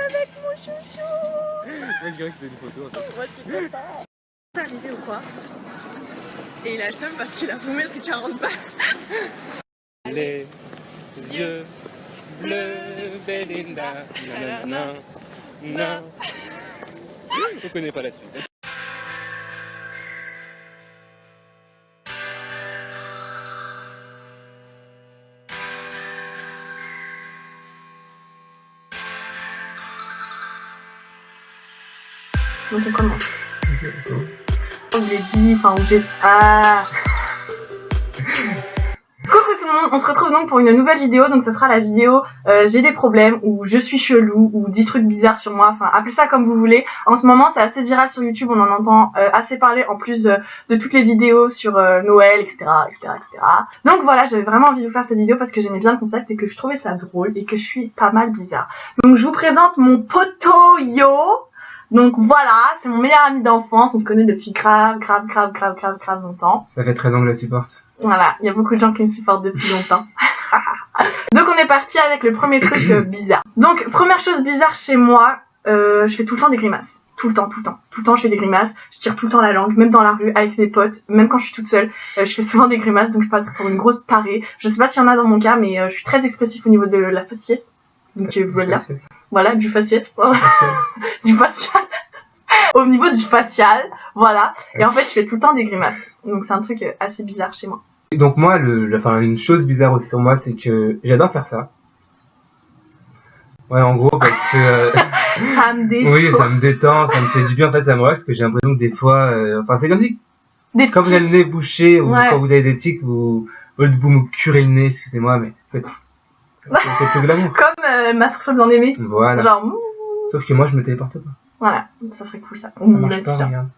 avec mon chouchou. Il y a quelqu'un qui fait une photo. Moi je suis contente. On est arrivé au Quartz et il a le seum parce qu'il a paumé ses 40 balles. Les yeux bleus, Belinda. Nanana. Non. On connaît pas la suite. Donc on commence. On j'ai dit, enfin on j'ai... Ah. Coucou tout le monde, on se retrouve donc pour une nouvelle vidéo. Donc ce sera la vidéo j'ai des problèmes, ou je suis chelou, ou 10 trucs bizarres sur moi. Enfin appelez ça comme vous voulez. En ce moment c'est assez viral sur YouTube, on en entend assez parler en plus de toutes les vidéos sur Noël, etc., etc., etc. Donc voilà, j'avais vraiment envie de vous faire cette vidéo parce que j'aimais bien le concept et que je trouvais ça drôle et que je suis pas mal bizarre. Donc je vous présente mon poteau Yo. Donc voilà, c'est mon meilleur ami d'enfance, on se connaît depuis grave longtemps. Ça fait 13 ans que je la supporte. Voilà, il y a beaucoup de gens qui me supportent depuis longtemps. Donc on est parti avec le premier truc bizarre. Donc première chose bizarre chez moi, je fais tout le temps des grimaces. Tout le temps je fais des grimaces, je tire tout le temps la langue, même dans la rue, avec mes potes, même quand je suis toute seule, je fais souvent des grimaces, donc je passe pour une grosse tarée. Je sais pas s'il y en a dans mon cas, mais je suis très expressif au niveau de la faciès. Donc voilà, du faciès, du facial, au niveau du facial, voilà. Et en fait, je fais tout le temps des grimaces. Donc c'est un truc assez bizarre chez moi. Donc moi, une chose bizarre aussi sur moi, c'est que j'adore faire ça. Ouais, en gros, parce que... Ça me détend. Oui, ça me détend, ça me fait du bien, en fait, ça me relaxe, parce que j'ai l'impression que des fois... Enfin, c'est comme si... Quand vous avez le nez bouché, ou quand vous avez des tics, vous me curez le nez, excusez-moi, mais... En fait, c'est plus glamour. Comme Masque sur bien aimé. Voilà. Genre, sauf que moi, je me téléporte pas. Voilà, ça serait cool ça. Ça marche pas, regarde.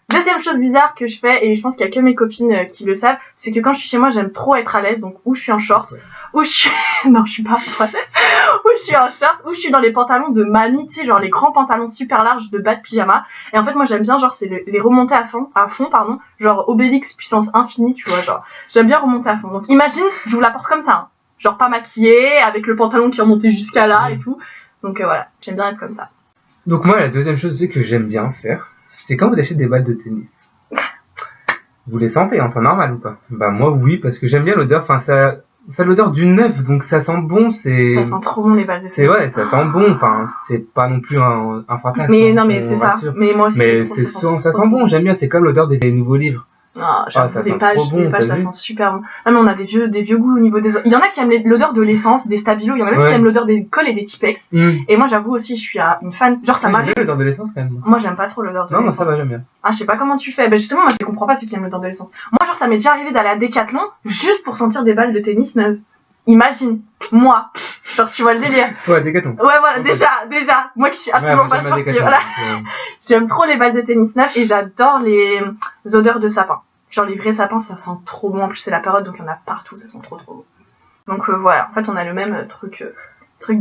Deuxième chose bizarre que je fais, et je pense qu'il y a que mes copines qui le savent, c'est que quand je suis chez moi, j'aime trop être à l'aise, donc ou je suis en short, ou je suis... non, je suis pas... ou je suis en short, ou je suis dans les pantalons de mamie, tu sais, genre les grands pantalons super larges de bas de pyjama. Et en fait, moi, j'aime bien, genre, c'est les remonter à fond, genre Obélix puissance infinie, tu vois, genre, j'aime bien remonter à fond. Donc imagine, je vous la porte comme ça, hein. Genre pas maquillée, avec le pantalon qui est remonté jusqu'à là et tout. Donc voilà, j'aime bien être comme ça. Donc moi, la deuxième chose aussi que j'aime bien faire, c'est quand vous achetez des balles de tennis. Vous les sentez en temps normal ou pas? Bah moi oui, parce que j'aime bien l'odeur, enfin ça a l'odeur du neuf, donc ça sent bon, c'est... Ça sent trop bon les balles de tennis. C'est ouais, ça sent bon, enfin c'est pas non plus un fantasme. Mais non mais c'est ça, mais moi aussi mais ça sent bon, j'aime bien, c'est comme l'odeur des nouveaux livres. Oh, j'avoue, des pages, ça sent super bon. Non mais on a des vieux goûts au niveau des... Il y en a qui aiment l'odeur de l'essence, des stabilos, il y en a même qui aiment l'odeur des cols et des Tipex. Et moi j'avoue aussi, je suis une fan, genre ça m'arrive. J'aime l'odeur de l'essence quand même. Moi j'aime pas trop l'odeur de l'essence. Non, ça va, j'aime bien. Ah, je sais pas comment tu fais. Bah justement, moi je comprends pas ceux qui aiment l'odeur de l'essence. Moi genre ça m'est déjà arrivé d'aller à Decathlon juste pour sentir des balles de tennis neuves. Imagine, moi, genre tu vois le délire. Ouais, Decathlon. Ouais voilà, déjà, moi qui suis absolument pas sportive, voilà. J'aime trop les balles de tennis neuves et j'adore les odeurs de sapin. Genre les vrais sapins, ça sent trop bon. En plus c'est la période, donc il y en a partout, ça sent trop bon. Donc voilà, en fait on a le même truc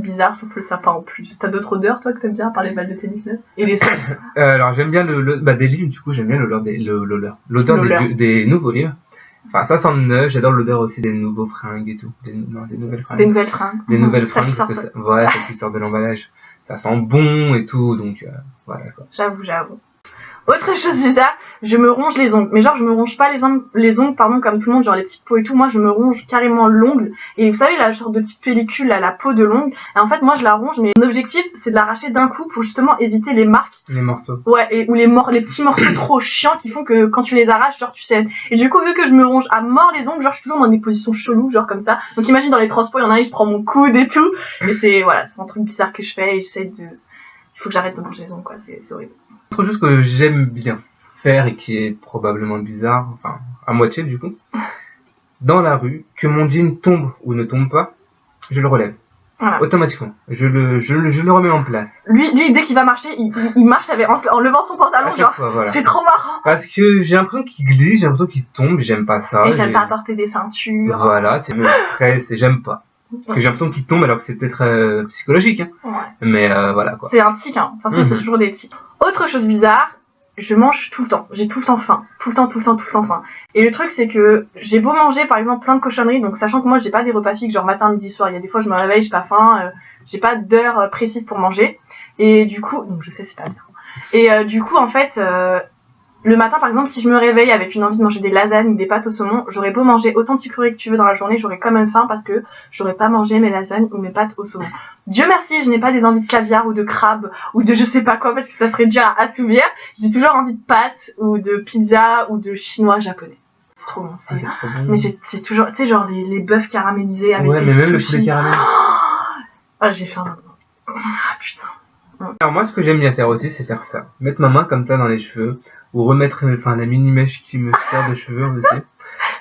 bizarre sauf le sapin en plus. T'as d'autres odeurs toi que t'aimes bien à part les balles de tennis neuves et les sauces? Alors j'aime bien des livres, du coup j'aime bien l'odeur des nouveaux livres. Enfin ça sent le neuf, j'adore l'odeur aussi des nouveaux fringues et tout. Des nouvelles fringues. Des nouvelles fringues. Des nouvelles fringues, parce que celles qui sortent de l'emballage. Ça sent bon et tout, donc voilà quoi. J'avoue. Autre chose bizarre, je me ronge les ongles. Mais genre, je me ronge pas les ongles, comme tout le monde, genre les petites peaux et tout. Moi, je me ronge carrément l'ongle. Et vous savez, la sorte de petite pellicule à la peau de l'ongle. Et en fait, moi, je la ronge, mais mon objectif, c'est de l'arracher d'un coup pour justement éviter les marques. Les morceaux. Ouais, ou les petits morceaux trop chiants qui font que quand tu les arraches, genre, tu saignes. Et du coup, vu que je me ronge à mort les ongles, genre, je suis toujours dans des positions cheloues, genre comme ça. Donc, imagine dans les transports, il y en a un, il se prend mon coude et tout. Et c'est un truc bizarre que je fais et j'essaie de... Il faut que j'arrête de manger les ongles, quoi. C'est horrible. Autre chose que j'aime bien faire et qui est probablement bizarre, enfin à moitié du coup, dans la rue, que mon jean tombe ou ne tombe pas, je le relève. Voilà. Automatiquement, je le remets en place. Lui dès qu'il va marcher, il marche en levant son pantalon, genre voilà. C'est trop marrant. Parce que j'ai l'impression qu'il glisse, j'ai l'impression qu'il tombe, j'aime pas ça. Et j'aime pas porter des ceintures. Voilà, c'est me stress et j'aime pas. Parce que j'ai l'impression qu'il tombe alors que c'est peut-être psychologique, hein. Ouais. Mais voilà quoi. C'est un tic, hein. De toute façon, c'est toujours des tics. Autre chose bizarre, je mange tout le temps. J'ai tout le temps faim. Tout le temps faim. Et le truc, c'est que j'ai beau manger, par exemple, plein de cochonneries, donc sachant que moi, j'ai pas des repas fixes, genre matin, midi, soir. Il y a des fois, je me réveille, j'ai pas faim, j'ai pas d'heure précise pour manger. Et du coup, donc je sais, c'est pas bien. Et du coup, en fait, le matin, par exemple, si je me réveille avec une envie de manger des lasagnes ou des pâtes au saumon, j'aurais beau manger autant de sucreries que tu veux dans la journée, j'aurais quand même faim parce que j'aurais pas mangé mes lasagnes ou mes pâtes au saumon. Dieu merci, je n'ai pas des envies de caviar ou de crabe ou de je sais pas quoi parce que ça serait dur à assouvir. J'ai toujours envie de pâtes ou de pizza ou de chinois japonais. C'est trop bon, c'est... trop bon. Mais c'est toujours, tu sais, genre les bœufs caramélisés avec ouais, des mais sushis. même le poulet caramel. Ah, j'ai faim maintenant. Ah, putain. Alors moi, ce que j'aime bien faire aussi, c'est faire ça. Mettre ma main comme ça dans les cheveux, ou remettre la mini-mèche qui me sert de cheveux aussi.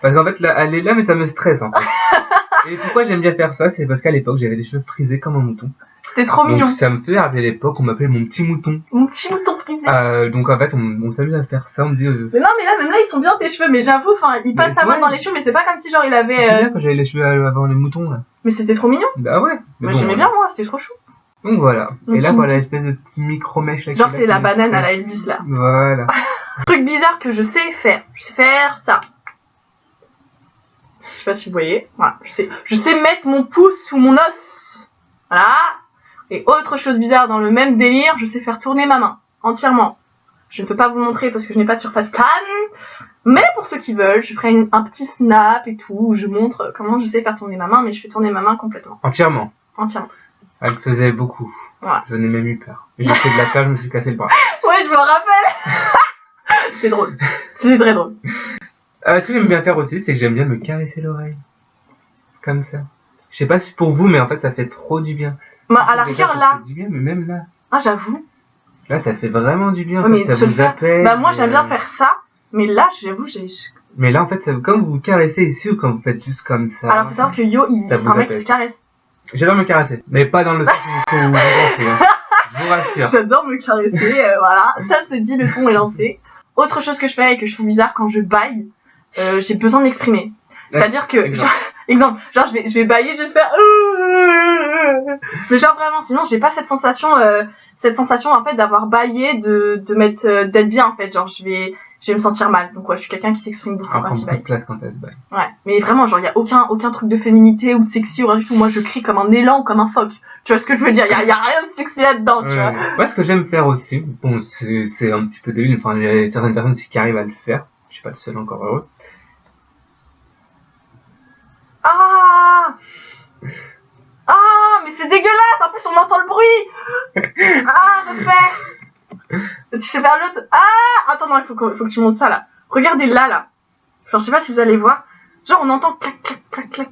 Parce qu'en fait, là, elle est là, mais ça me stresse en fait. Et pourquoi j'aime bien faire ça, c'est parce qu'à l'époque, j'avais les cheveux frisés comme un mouton. C'était trop mignon. Donc ça me fait rappeler l'époque, on m'appelait mon petit mouton. Mon petit mouton frisé. Donc en fait, on s'amuse à faire ça, on me dit... Mais non, mais là, même là, ils sont bien tes cheveux, mais j'avoue, enfin, il passe sa main dans les cheveux, mais c'est pas comme si genre il avait... C'est bien quand j'avais les cheveux avant les moutons, là. Mais c'était trop mignon. Bah ouais. Moi, j'aimais bien, moi, c'était trop chou. Donc voilà. Et là, voilà l'espèce de micro-mèche là. Genre, c'est la banane à la Elvis, là. Voilà. Truc bizarre que je sais faire. Je sais faire ça. Je sais pas si vous voyez. Voilà, je sais mettre mon pouce sous mon os. Voilà. Et autre chose bizarre dans le même délire, je sais faire tourner ma main entièrement. Je ne peux pas vous le montrer parce que je n'ai pas de surface plane. Mais pour ceux qui veulent, je ferai un petit snap et tout où je montre comment je sais faire tourner ma main, mais je fais tourner ma main complètement. Entièrement. Elle faisait beaucoup. Voilà. J'en ai même eu peur. J'ai fait de la peur, je me suis cassé le bras. Ouais, je me rappelle. C'est drôle. C'est très drôle. Ce que j'aime bien faire aussi, c'est que j'aime bien me caresser l'oreille. Comme ça. Je sais pas si pour vous, mais en fait, ça fait trop du bien. Bah, à la rigueur, là. Ça fait du bien, mais même là. Ah, j'avoue. Là, ça fait vraiment du bien. Ouais, mais ça vous apaise. Bah, moi, j'aime bien faire ça. Mais là, j'avoue, Mais là, en fait, comme vous vous caressez ici ou quand vous faites juste comme ça. Alors, faut savoir que Yo, c'est un mec qui se caresse. J'adore me caresser, mais pas dans le sens où vous pensez. Hein. Je vous rassure. J'adore me caresser, voilà. Ça, c'est dit, le ton est lancé. Autre chose que je fais et que je trouve bizarre quand je baille, j'ai besoin de m'exprimer. C'est-à-dire que, exemple, genre je vais bailler, je vais faire mais genre vraiment, sinon j'ai pas cette sensation en fait d'avoir baillé, d'être bien en fait, genre je vais me sentir mal. Donc ouais, je suis quelqu'un qui s'exprime beaucoup quand il baille. De place quand elle baille. Ouais, mais vraiment, genre il y a aucun truc de féminité ou de sexy ou rien du tout. Moi je crie comme un élan ou comme un phoque. Tu vois ce que je veux dire? Il y a rien de sexy là-dedans, tu vois. Moi ce que j'aime faire aussi, bon c'est un petit peu débile, enfin il y a certaines personnes qui arrivent à le faire. Je suis pas le seul, encore heureux. Ah, mais c'est dégueulasse. En plus on entend le bruit. Ah, refais. Tu sais faire l'autre. Ah, attends, non, il faut que tu montes ça là. Regardez là. Genre, je sais pas si vous allez voir. Genre, on entend clac, clac, clac, clac.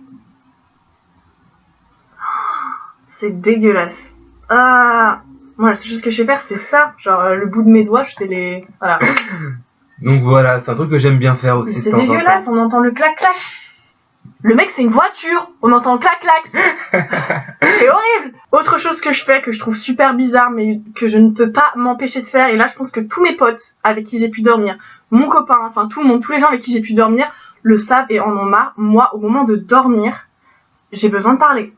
C'est dégueulasse. Ah, moi, la seule chose que je sais faire, c'est ça. Genre, le bout de mes doigts, je sais les. Voilà. Donc voilà, c'est un truc que j'aime bien faire aussi. C'est dégueulasse, on entend le clac, clac. Le mec, c'est une voiture. On entend le clac, clac. C'est horrible. Autre chose que je fais, que je trouve super bizarre, mais que je ne peux pas m'empêcher de faire, et là, je pense que tous mes potes avec qui j'ai pu dormir, mon copain, enfin tout le monde, tous les gens avec qui j'ai pu dormir, le savent et en ont marre. Moi, au moment de dormir, j'ai besoin de parler.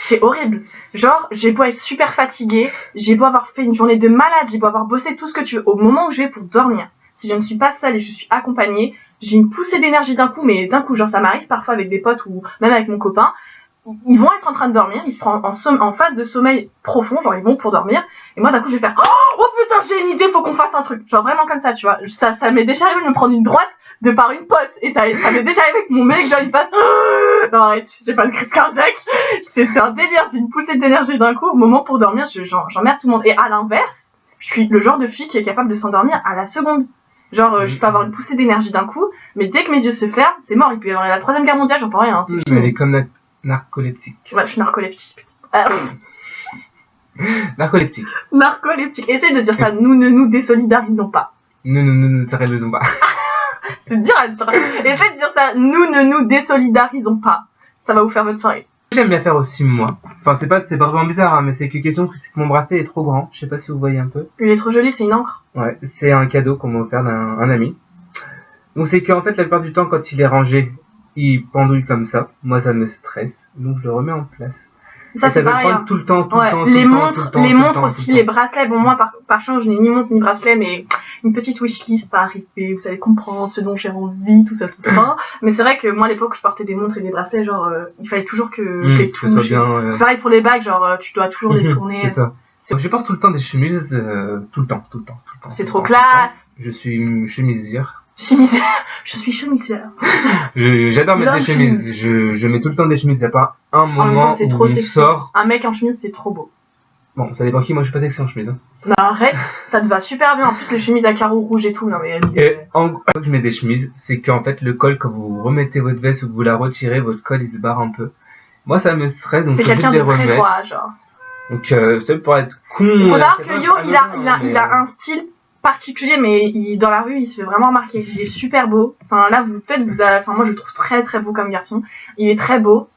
C'est horrible. Genre, j'ai beau être super fatiguée, j'ai beau avoir fait une journée de malade, j'ai beau avoir bossé tout ce que tu veux, au moment où je vais pour dormir, si je ne suis pas seule et je suis accompagnée, j'ai une poussée d'énergie d'un coup, mais d'un coup, genre ça m'arrive parfois avec des potes ou même avec mon copain, ils vont être en train de dormir, ils seront en phase de sommeil profond, genre ils vont pour dormir, et moi d'un coup je vais faire oh putain j'ai une idée, faut qu'on fasse un truc, genre vraiment comme ça, tu vois, ça m'est déjà arrivé de me prendre une droite de par une pote, et ça m'est déjà arrivé avec mon mec, genre il passe non arrête, j'ai pas de crise cardiaque, c'est un délire, j'ai une poussée d'énergie d'un coup, au moment pour dormir, j'emmerde tout le monde, et à l'inverse, je suis le genre de fille qui est capable de s'endormir à la seconde. Genre, je peux avoir une poussée d'énergie d'un coup, mais dès que mes yeux se ferment, c'est mort. Il peut y avoir la 3ème guerre mondiale, j'entends rien. Hein, mais elle est comme narcoleptique. Ouais, je suis narcoleptique. Narcoleptique. Narcoleptique. Essaye de dire ça, nous ne nous désolidarisons pas. Nous ne nous désolidons pas. C'est dur à dire. Essaye de dire ça, nous ne nous désolidarisons pas. Ça va vous faire votre soirée. J'aime bien faire aussi moi. Enfin, c'est pas vraiment bizarre, hein, mais c'est que question que mon bracelet est trop grand. Je sais pas si vous voyez un peu. Il est trop joli, c'est une encre. Ouais, c'est un cadeau qu'on m'a offert d'un ami. Donc c'est qu'en fait, la plupart du temps, quand il est rangé, il pendouille comme ça. Moi, ça me stresse. Donc je le remets en place. Ça c'est pareil. Hein. Tout le temps, les montres aussi, les bracelets. Bon, moi, par chance, je n'ai ni montre ni bracelet, mais une petite wishlist à arriver, vous allez comprendre ce dont j'ai envie, tout ça. Mais c'est vrai que moi à l'époque je portais des montres et des bracelets, genre il fallait toujours que je les touche. C'est pareil pour les bagues, genre tu dois toujours les tourner. C'est ça. Je porte tout le temps des chemises, tout le temps. C'est trop classe. Je suis chemisière. Je suis chemisière. J'adore mettre des chemises. Je mets tout le temps des chemises. Il n'y a pas un moment c'est où trop il sort. Un mec en chemise, c'est trop beau. Bon, ça dépend qui. Moi, je suis pas sexy en chemise. Hein. Bah arrête, ça te va super bien. En plus, les chemises à carreaux rouges et tout. Non mais. Et en gros, je mets des chemises, c'est qu'en fait, le col, quand vous remettez votre veste ou que vous la retirez, votre col il se barre un peu. Moi, ça me stresse. Donc c'est quelqu'un de très droit, genre. Donc, ça pourrait être con. Il faut savoir que Yo, il a un style particulier, mais dans la rue, il se fait vraiment remarquer. Il est super beau. Enfin, là, moi, je le trouve très très beau comme garçon. Il est très beau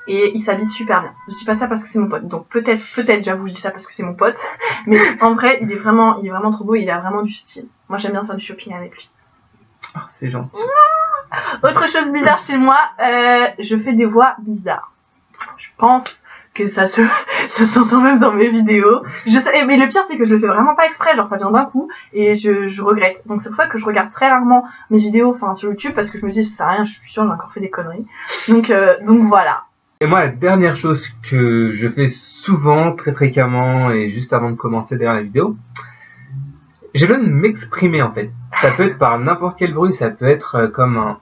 et il s'habille super bien. Je dis pas ça parce que c'est mon pote. Donc peut-être, j'avoue, je dis ça parce que c'est mon pote. Mais en vrai, il est vraiment trop beau. Il a vraiment du style. Moi, j'aime bien faire du shopping avec lui. Oh, c'est gentil. Autre chose bizarre chez moi, je fais des voix bizarres. Je pense que ça s'entend même dans mes vidéos. Je sais, mais le pire c'est que je le fais vraiment pas exprès, genre ça vient d'un coup et je regrette. Donc c'est pour ça que je regarde très rarement mes vidéos sur YouTube parce que je me dis ça sert à rien, je suis sûre j'ai encore fait des conneries. Donc voilà. Et moi la dernière chose que je fais souvent, très fréquemment et juste avant de commencer derrière la vidéo, j'ai besoin de m'exprimer en fait. Ça peut être par n'importe quel bruit, ça peut être comme un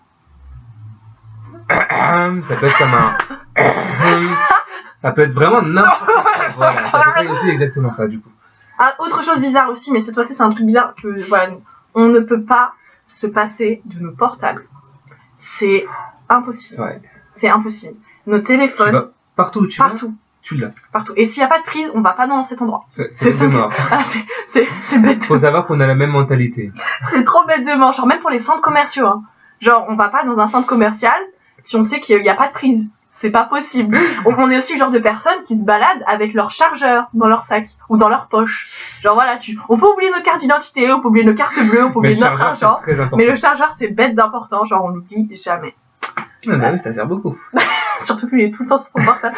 ça peut être comme un ça peut être vraiment n'importe quoi. Voilà, ça peut être aussi exactement ça du coup. Ah, autre chose bizarre aussi, mais cette fois-ci c'est un truc bizarre que voilà, on ne peut pas se passer de nos portables. C'est impossible. Ouais. C'est impossible. Nos téléphones. Tu vas partout. Tu l'as. Partout. Et s'il n'y a pas de prise, on va pas dans cet endroit. C'est bête de mort. C'est bête. Faut savoir qu'on a la même mentalité. C'est trop bête de mort. Genre même pour les centres commerciaux. Hein. Genre on va pas dans un centre commercial si on sait qu'il n'y a pas de prise. C'est pas possible. On est aussi le genre de personnes qui se baladent avec leur chargeur dans leur sac ou dans leur poche. Genre voilà, on peut oublier nos cartes d'identité, on peut oublier nos cartes bleues, on peut oublier notre argent. Mais le chargeur c'est bête d'important, genre on l'oublie jamais. Ah bah oui, ça sert beaucoup. Surtout qu'il est tout le temps sur son portable.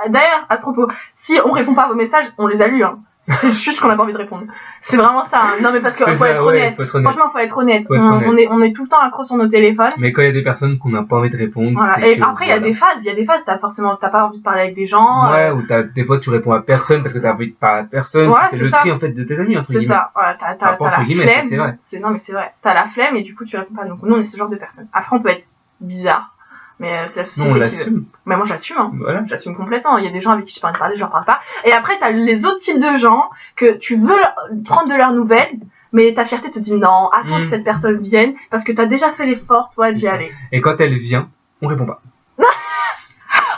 D'ailleurs, à ce propos, si on répond pas à vos messages, on les a lus. Hein. C'est juste qu'on n'a pas envie de répondre. C'est vraiment ça. Hein. Non mais parce qu'il faut être honnête. Franchement, faut être honnête. On est tout le temps accro sur nos téléphones. Mais quand il y a des personnes qu'on n'a pas envie de répondre. Voilà. Et après, il y a des phases. T'as pas envie de parler avec des gens. Ouais, ou des fois tu réponds à personne parce que t'as envie de parler à personne. Voilà, c'est le tri en fait de tes amis. C'est ça. Voilà, t'as la flemme. Non mais c'est vrai. T'as la flemme et du coup tu réponds pas. Donc nous on est ce genre de personnes. Après on peut être bizarre. Mais c'est la société qui l'assume. Mais moi j'assume, hein. Voilà. J'assume complètement. Il y a des gens avec qui je peux parler, je leur parle pas. Et après t'as les autres types de gens que tu veux prendre de leurs nouvelles, mais ta fierté te dit non, attends que cette personne vienne, parce que t'as déjà fait l'effort, toi, d'y aller. Et quand elle vient, on répond pas.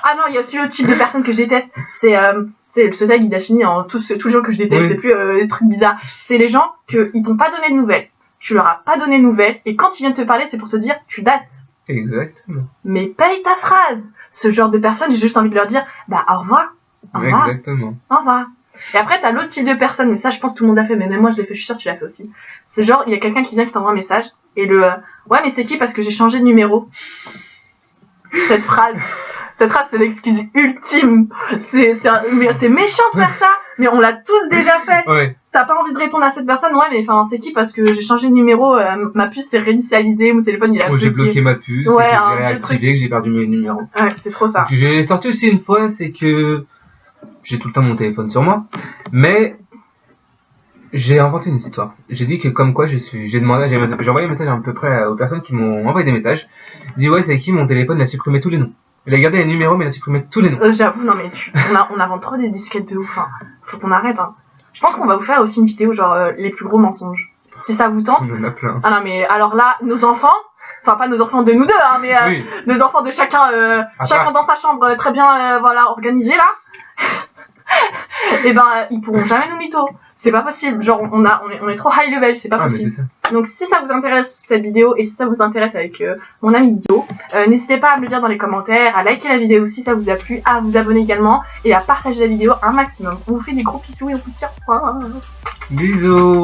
Ah non, il y a aussi l'autre type de personne que je déteste. C'est ce tag il a fini en tous les gens que je déteste, c'est plus des trucs bizarres. C'est les gens ils t'ont pas donné de nouvelles. Tu leur as pas donné de nouvelles, et quand ils viennent te parler, c'est pour te dire tu dates. Exactement. Mais paye ta phrase. Ce genre de personnes, j'ai juste envie de leur dire, bah au revoir. Au revoir. Exactement. Au revoir. Et après, t'as l'autre type de personne, mais ça, je pense que tout le monde l'a fait, mais même moi, je l'ai fait, je suis sûre que tu l'as fait aussi. C'est genre, il y a quelqu'un qui vient qui t'envoie un message, et ouais, mais c'est qui parce que j'ai changé de numéro. Cette phrase, c'est l'excuse ultime. C'est méchant de faire ça, mais on l'a tous déjà fait. Ouais. T'as pas envie de répondre à cette personne, ouais, mais enfin, c'est qui parce que j'ai changé de numéro, ma puce s'est réinitialisée, mon téléphone il a bloqué. J'ai bloqué ma puce, ouais, que j'ai réactivé, que j'ai perdu mes numéros. Ouais, c'est trop ça. Donc, j'ai sorti aussi une fois, c'est que j'ai tout le temps mon téléphone sur moi, mais j'ai inventé une histoire. J'ai dit que comme quoi j'ai envoyé un message à peu près aux personnes qui m'ont envoyé des messages. J'ai dit ouais, c'est qui mon téléphone, il a supprimé tous les noms. Il a gardé les numéros, mais il a supprimé tous les noms. J'avoue, non mais on invente trop des disquettes de ouf, hein. Faut qu'on arrête, hein. Je pense qu'on va vous faire aussi une vidéo genre les plus gros mensonges. Si ça vous tente. Il y en a plein. Ah non mais alors là, nos enfants, enfin pas nos enfants de nous deux, hein, mais oui. Nos enfants de chacun dans sa chambre très bien voilà organisé là. Et ben ils pourront jamais nous mytho. C'est pas possible. Genre on est trop high level, c'est pas possible. Donc si ça vous intéresse cette vidéo et si ça vous intéresse avec mon ami Yo, n'hésitez pas à me le dire dans les commentaires, à liker la vidéo si ça vous a plu, à vous abonner également et à partager la vidéo un maximum. On vous fait des gros bisous et on vous tire. Bisous.